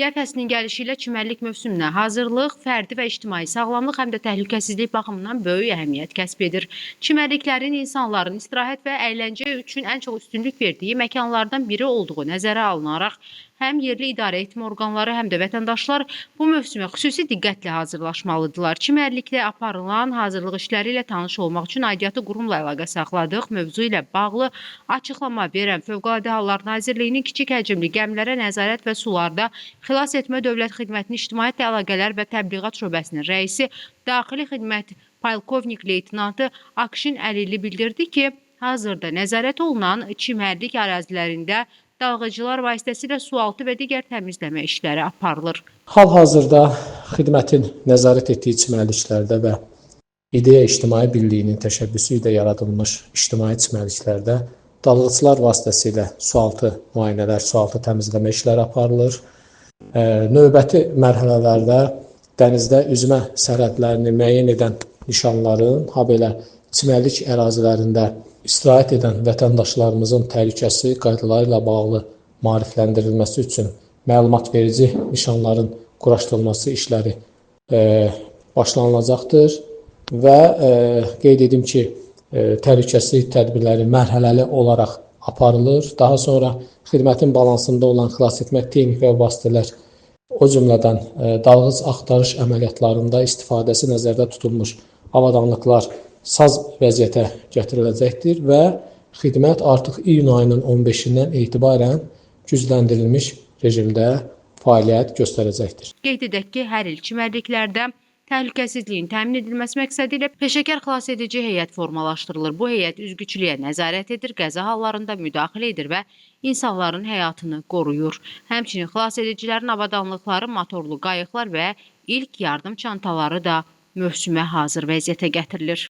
Yay fəslinin gəlişi ilə çimərlik mövsümünə hazırlıq fərdi və ictimai sağlamlıq həm də təhlükəsizlik baxımından böyük əhəmiyyət kəsb edir. Çimərliklərin insanların istirahət və əyləncə üçün ən çox üstünlük verdiyi məkanlardan biri olduğu nəzərə alınaraq, həm yerli idarə etmə orqanları, həm də vətəndaşlar bu mövsümə xüsusi diqqətlə hazırlaşmalıdırlar. Çimərliklə aparılan hazırlıq işləri ilə tanış olmaq üçün aidiyyatı qurumla əlaqə saxladıq. Mövzu ilə bağlı açıqlama verən Fövqəladə Hallar Nazirliyinin kiçik həcmli gəmilərə nəzarət və sularda Xilas etmə Dövlət Xidmətinin İctimaiyyətlə Əlaqələr və Təbliğat Şöbəsinin rəisi Daxili Xidmət Polkovnik Leytenantı Akşin Əlili bildirdi ki, hazırda nəzarət olunan çimərlik ərazilərində dalğıcılar vasitəsilə sualtı və digər təmizləmə işləri aparılır. Hal-hazırda xidmətin nəzarət etdiyi çimərliklərdə və İdeya İctimai Birliyinin təşəbbüsü ilə yaradılmış ictimai çimərliklərdə dalğıcılar vasitəsilə sualtı müayinələr, sualtı təmizləmə işləri aparılır. Növbəti mərhələlərdə dənizdə üzmə sərhədlərini müəyyən edən nişanların, habelə çimərlik ərazilərində istirahət edən vətəndaşlarımızın təhlükəsi qaydaları ilə bağlı maarifləndirilməsi üçün məlumat verici nişanların quraşdırılması işləri başlanılacaqdır və qeyd edim ki, təhlükəsizlik tədbirləri mərhələli olaraq aparılır. Daha sonra xidmətin balansında olan xilas etmə texnik və vasitələr, o cümlədən dalğıc axtarış əməliyyatlarında istifadəsi nəzərdə tutulmuş avadanlıqlar saz vəziyyətə gətiriləcəkdir və xidmət artıq iyun ayının 15-dən etibarən gücləndirilmiş rejimdə fəaliyyət göstərəcəkdir. Qeyd edək ki, hər il çimərliklərdə təhlükəsizliyin təmin edilməsi məqsədi ilə peşəkar xilas edici heyət formalaşdırılır. Bu heyət üzgüçülüyə nəzarət edir, qəza hallarında müdaxilə edir və insanların həyatını qoruyur. Həmçinin xilas edicilərin avadanlıqları, motorlu qayıqlar və ilk yardım çantaları da mövsümə hazır vəziyyətə gətirilir.